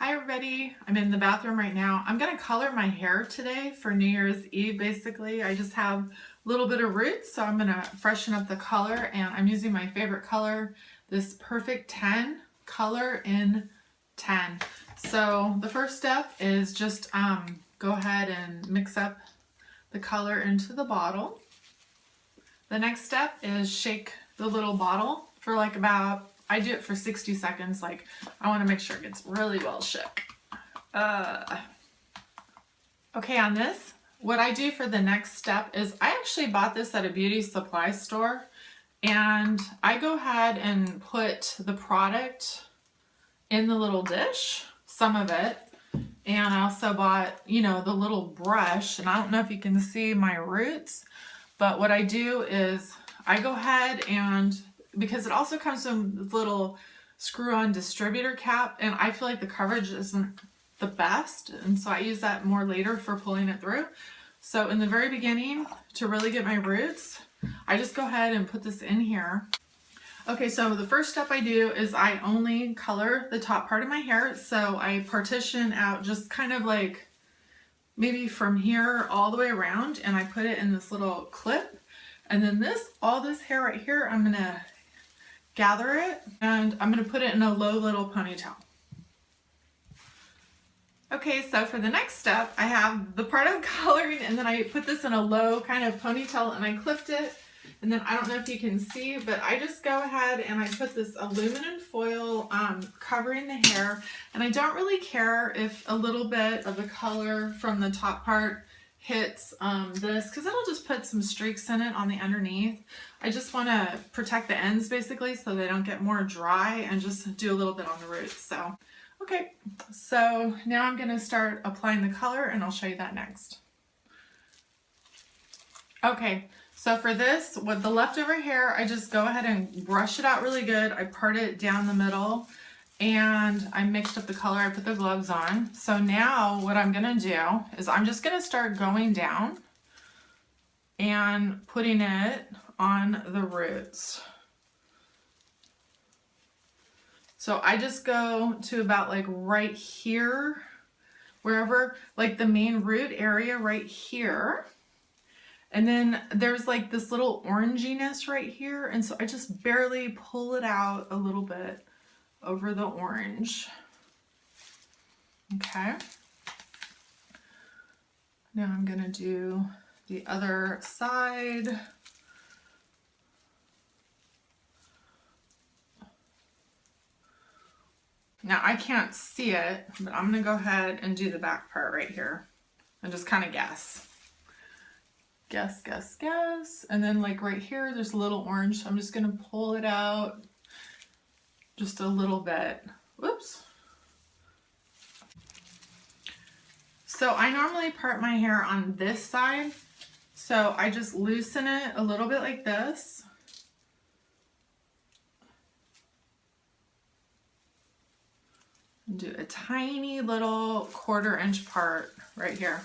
Hi everybody, I'm in the bathroom right now. I'm gonna color my hair today for New Year's Eve basically. I just have a little bit of roots, so I'm gonna freshen up the color, and I'm using my favorite color, this Perfect 10 color in 10. So the first step is just go ahead and mix up the color into the bottle. The next step is shake the little bottle for like about, I do it for 60 seconds. Like I want to make sure it gets really well shook. Okay, on this, what I do for the next step is I actually bought this at a beauty supply store, and I go ahead and put the product in the little dish, some of it, and I also bought, you know, the little brush, and I don't know if you can see my roots, but what I do is I go ahead and, because it also comes from this little screw-on distributor cap, and I feel like the coverage isn't the best, and so I use that more later for pulling it through. So in the very beginning, to really get my roots, I just go ahead and put this in here. Okay, so the first step I do is I only color the top part of my hair. So I partition out just kind of like maybe from here all the way around, and I put it in this little clip. And then all this hair right here, I'm gonna gather it and I'm gonna put it in a low little ponytail. Okay, so for the next step, I have the part I'm coloring, and then I put this in a low kind of ponytail and I clipped it. And then I don't know if you can see, but I just go ahead and I put this aluminum foil covering the hair. And I don't really care if a little bit of the color from the top part hits this, because it'll just put some streaks in it on the underneath. I just want to protect the ends basically so they don't get more dry, and just do a little bit on the roots. So, okay, so now I'm going to start applying the color, and I'll show you that next. Okay. So for this, with the leftover hair, I just go ahead and brush it out really good. I part it down the middle, and I mixed up the color. I put the gloves on. So now what I'm gonna do is I'm just gonna start going down and putting it on the roots. So I just go to about like right here, wherever, like the main root area right here. And then there's like this little oranginess right here, and so I just barely pull it out a little bit over the orange. Okay. Now I'm gonna do the other side. Now I can't see it, but I'm gonna go ahead and do the back part right here and just kind of guess. Guess, guess, guess. And then like right here, there's a little orange. I'm just gonna pull it out just a little bit. Whoops. So I normally part my hair on this side. So I just loosen it a little bit like this. And do a tiny little 1/4 inch part right here.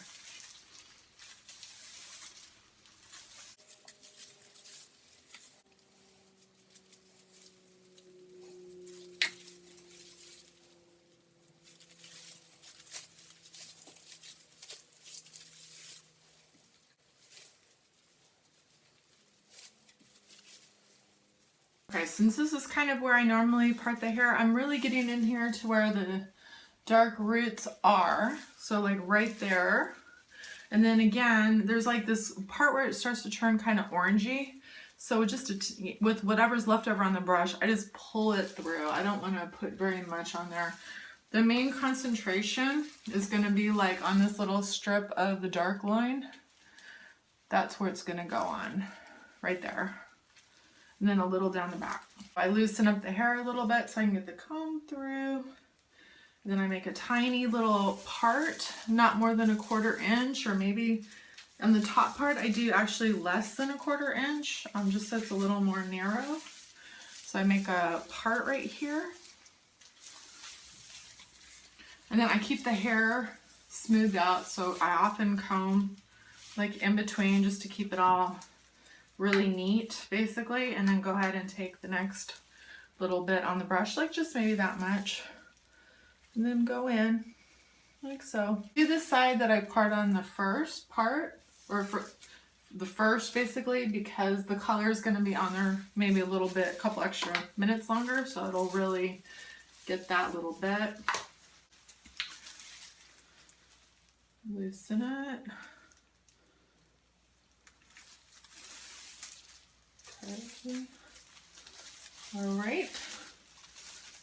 Okay, since this is kind of where I normally part the hair, I'm really getting in here to where the dark roots are. So like right there. And then again, there's like this part where it starts to turn kind of orangey. So just with whatever's left over on the brush, I just pull it through. I don't want to put very much on there. The main concentration is going to be like on this little strip of the dark line. That's where it's going to go on, right there. And then a little down the back. I loosen up the hair a little bit so I can get the comb through. And then I make a tiny little part, not more than a 1/4 inch, or maybe on the top part I do actually less than a 1/4 inch, just so it's a little more narrow. So I make a part right here. And then I keep the hair smoothed out, so I often comb like in between just to keep it all really neat basically, and then go ahead and take the next little bit on the brush, like just maybe that much, and then go in like so. Do the side that I part on the first part, or for the first basically, because the color is going to be on there maybe a little bit, a couple extra minutes longer, so it'll really get that little bit. Loosen it. Okay. All right.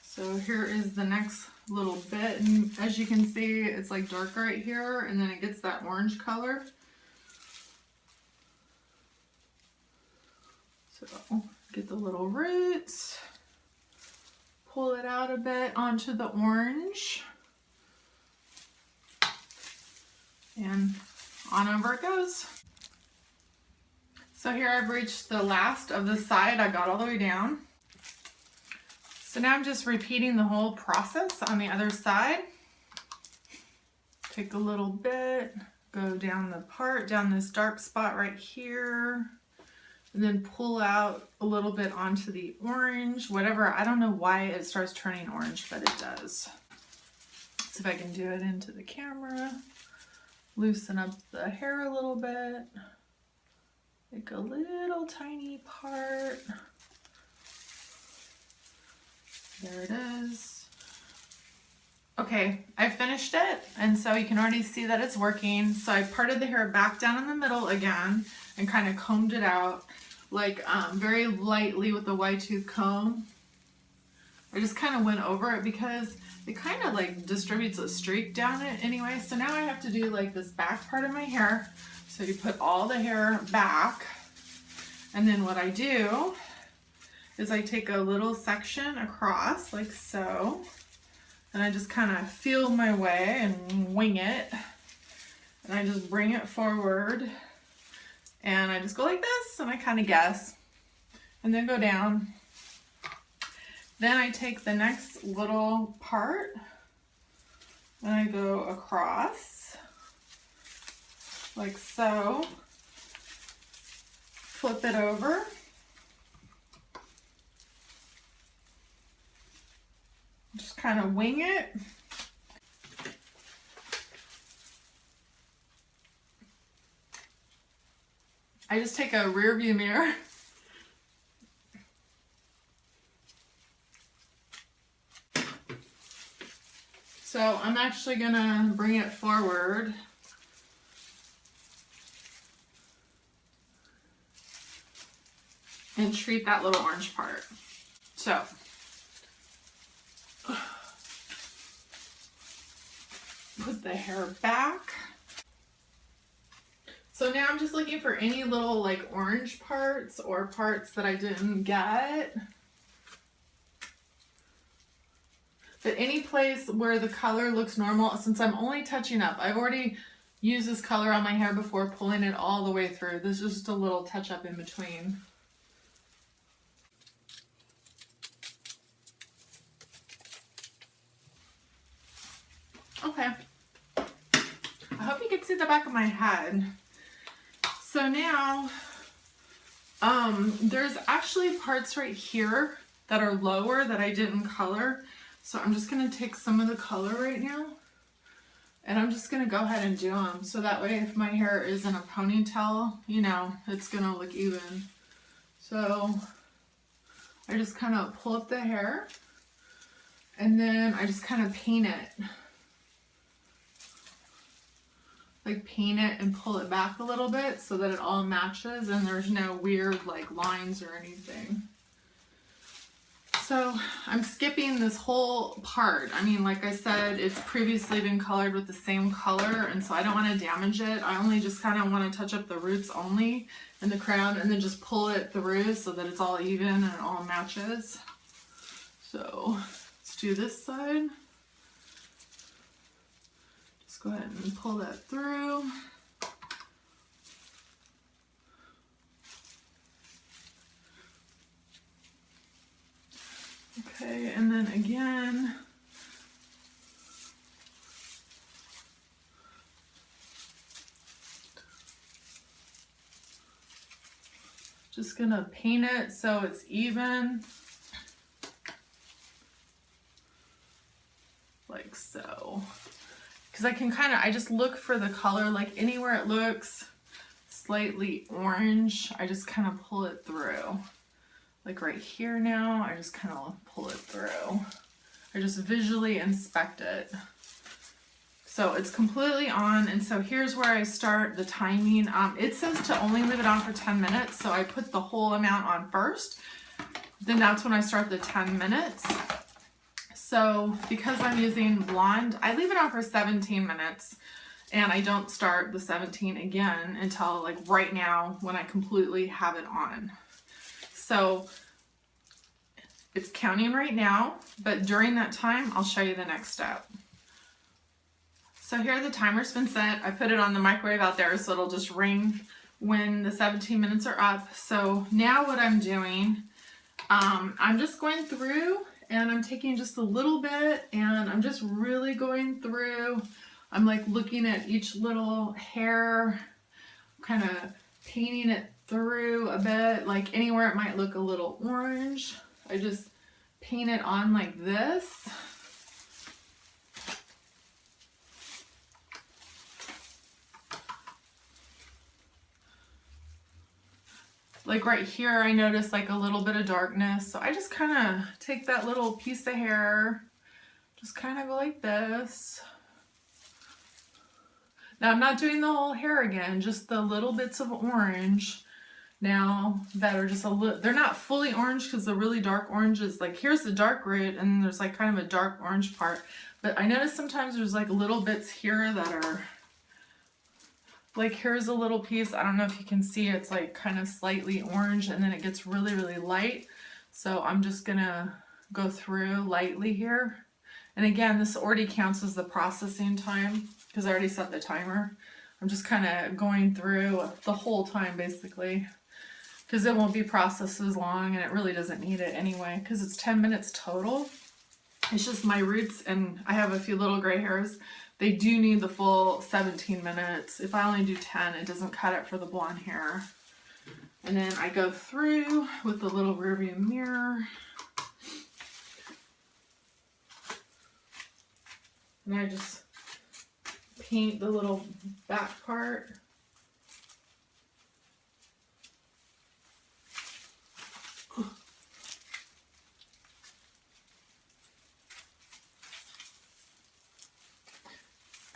So here is the next little bit, and as you can see, it's like dark right here, and then it gets that orange color. So get the little roots, pull it out a bit onto the orange, and on over it goes. So here I've reached the last of the side. I got all the way down. So now I'm just repeating the whole process on the other side. Take a little bit, go down the part, down this dark spot right here, and then pull out a little bit onto the orange, whatever. I don't know why it starts turning orange, but it does. Let's see if I can do it into the camera. Loosen up the hair a little bit. Make a little tiny part. There it is. Okay, I finished it, and so you can already see that it's working. So I parted the hair back down in the middle again and kind of combed it out, like very lightly with the wide tooth comb. I just kind of went over it because it kind of like distributes a streak down it anyway. So now I have to do like this back part of my hair. So you put all the hair back, and then what I do is I take a little section across like so, and I just kind of feel my way and wing it, and I just bring it forward, and I just go like this, and I kind of guess, and then go down. Then I take the next little part, and I go across like so, flip it over, just kind of wing it. I just take a rear view mirror so I'm actually gonna bring it forward and treat that little orange part. So put the hair back. So now I'm just looking for any little like orange parts or parts that I didn't get. But any place where the color looks normal, since I'm only touching up, I've already used this color on my hair before pulling it all the way through. This is just a little touch up in between. Okay. I hope you can see the back of my head. So now, there's actually parts right here that are lower that I didn't color. So I'm just gonna take some of the color right now, and I'm just gonna go ahead and do them. So that way if my hair is in a ponytail, you know, it's gonna look even. So I just kind of pull up the hair, and then I just kind of paint it. Like paint it and pull it back a little bit so that it all matches and there's no weird like lines or anything. So I'm skipping this whole part. I mean, like I said, it's previously been colored with the same color, and so I don't want to damage it. I only just kind of want to touch up the roots only and the crown, and then just pull it through so that it's all even and it all matches. So let's do this side. Go ahead and pull that through. Okay, and then again, just gonna paint it so it's even, like so. through. Because I just look for the color, like anywhere it looks slightly orange, I just kind of pull it through. Like right here now, I just kind of pull it through. I just visually inspect it. So it's completely on, and so here's where I start the timing. It says to only leave it on for 10 minutes, so I put the whole amount on first. Then that's when I start the 10 minutes. So because I'm using blonde, I leave it on for 17 minutes, and I don't start the 17 again until like right now when I completely have it on. So it's counting right now, but during that time, I'll show you the next step. So here the timer's been set. I put it on the microwave out there so it'll just ring when the 17 minutes are up. So now what I'm doing, I'm just going through and I'm taking just a little bit and I'm just really going through. I'm like looking at each little hair, kind of painting it through a bit, like anywhere it might look a little orange. I just paint it on like this. Like right here, I notice like a little bit of darkness. So I just kind of take that little piece of hair, just kind of go like this. Now I'm not doing the whole hair again, just the little bits of orange now that are just a little, they're not fully orange because the really dark orange is like, here's the dark root and then there's like kind of a dark orange part. But I notice sometimes there's like little bits here that are, like here's a little piece, I don't know if you can see, it's like kind of slightly orange and then it gets really, really light. So I'm just gonna go through lightly here. And again, this already counts as the processing time because I already set the timer. I'm just kind of going through the whole time basically because it won't be processed as long and it really doesn't need it anyway because it's 10 minutes total. It's just my roots and I have a few little gray hairs. They do need the full 17 minutes. If I only do 10, it doesn't cut it for the blonde hair. And then I go through with the little rearview mirror. And I just paint the little back part.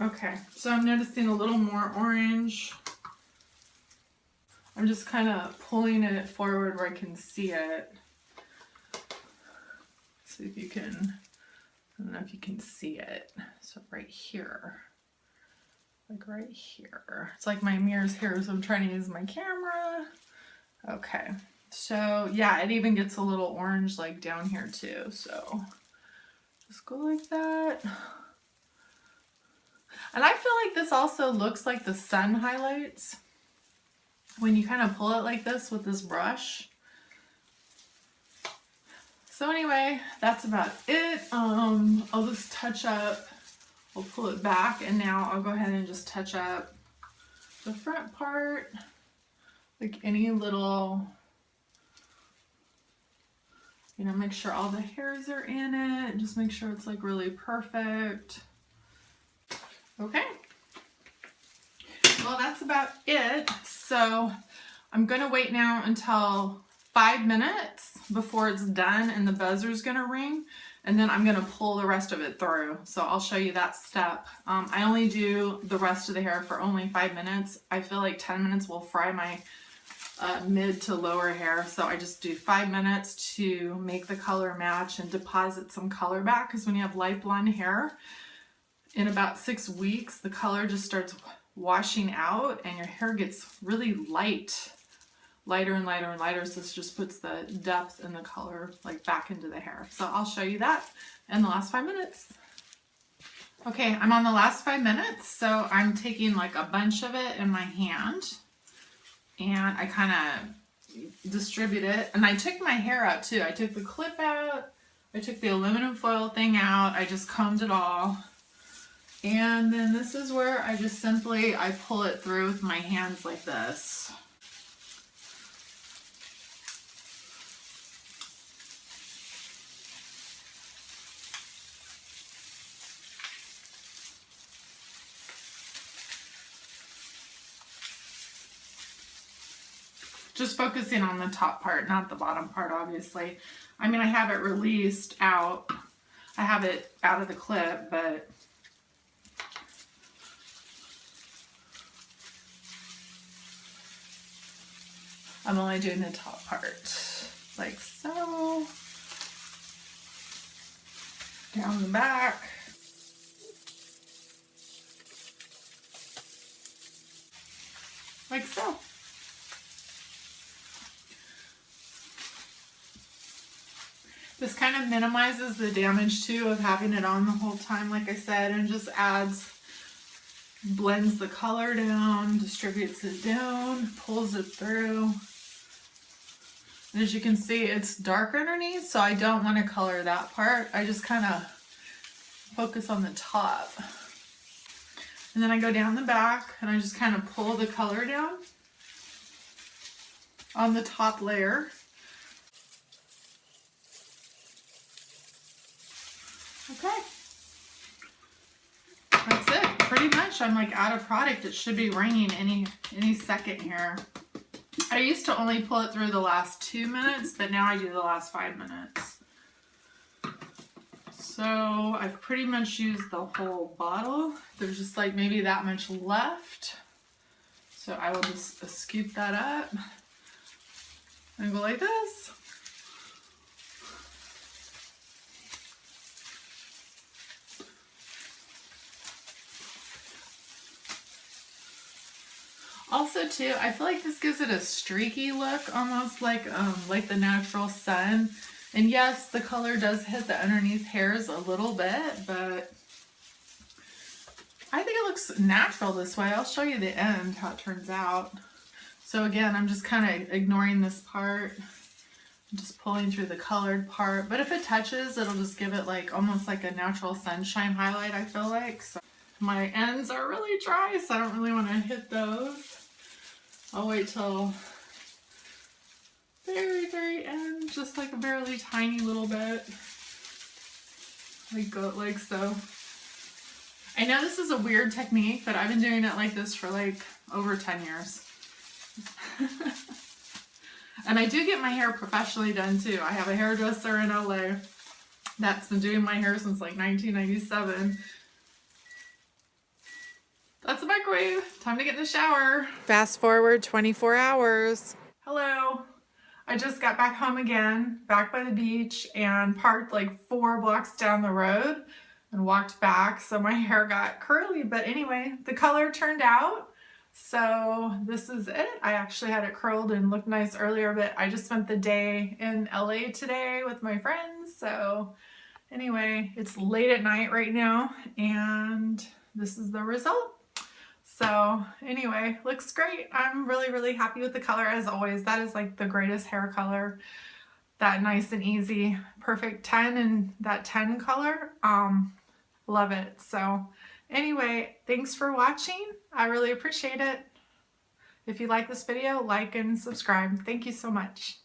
Okay, so I'm noticing a little more orange. I'm just kind of pulling it forward where I can see it. See if you can, I don't know if you can see it. So right here, like right here. It's like my mirror's here, so I'm trying to use my camera. Okay, so yeah, it even gets a little orange like down here too. So just go like that. And I feel like this also looks like the sun highlights when you kind of pull it like this with this brush. So anyway, that's about it. I'll just touch up, I'll pull it back and now I'll go ahead and just touch up the front part, like any little, you know, make sure all the hairs are in it, just make sure it's like really perfect. Okay, well that's about it. So I'm gonna wait now until 5 minutes before it's done and the buzzer's gonna ring, and then I'm gonna pull the rest of it through. So I'll show you that step. I only do the rest of the hair for only 5 minutes. I feel like 10 minutes will fry my mid to lower hair, so I just do 5 minutes to make the color match and deposit some color back, because when you have light blonde hair, in about 6 weeks, the color just starts washing out and your hair gets really light, lighter and lighter and lighter. So this just puts the depth and the color like back into the hair. So I'll show you that in the last 5 minutes. Okay, I'm on the last 5 minutes. So I'm taking like a bunch of it in my hand and I kind of distribute it. And I took my hair out too. I took the clip out. I took the aluminum foil thing out. I just combed it all. And then this is where I just simply, I pull it through with my hands like this. Just focusing on the top part, not the bottom part, obviously. I mean, I have it released out. I have it out of the clip, but I'm only doing the top part, like so. Down the back. Like so. This kind of minimizes the damage too of having it on the whole time, like I said, and just blends the color down, distributes it down, pulls it through. And as you can see, it's dark underneath, so I don't want to color that part. I just kind of focus on the top. And then I go down the back and I just kind of pull the color down on the top layer. Okay. That's it. Pretty much I'm like out of product. It should be raining any second here. I used to only pull it through the last 2 minutes, but now I do the last 5 minutes. So I've pretty much used the whole bottle. There's just like maybe that much left. So I will just scoop that up and go like this. Also too, I feel like this gives it a streaky look, almost like the natural sun. And yes, the color does hit the underneath hairs a little bit, but I think it looks natural this way. I'll show you the end, how it turns out. So again, I'm just kind of ignoring this part, just pulling through the colored part. But if it touches, it'll just give it like almost like a natural sunshine highlight, I feel like. So my ends are really dry, so I don't really want to hit those. I'll wait till very end, just like a barely tiny little bit. Like so. I know this is a weird technique, but I've been doing it like this for like over 10 years. And I do get my hair professionally done too. I have a hairdresser in LA that's been doing my hair since like 1997. That's the microwave. Time to get in the shower. Fast forward 24 hours. Hello. I just got back home again, back by the beach, and parked like 4 blocks down the road and walked back. So my hair got curly, but anyway, the color turned out. So this is it. I actually had it curled and looked nice earlier, but I just spent the day in LA today with my friends. So anyway, it's late at night right now, and this is the result. So anyway, looks great. I'm really happy with the color as always. That is like the greatest hair color. That nice and easy, perfect 10 and that 10 color. Love it. So anyway, thanks for watching. I really appreciate it. If you like this video, like and subscribe. Thank you so much.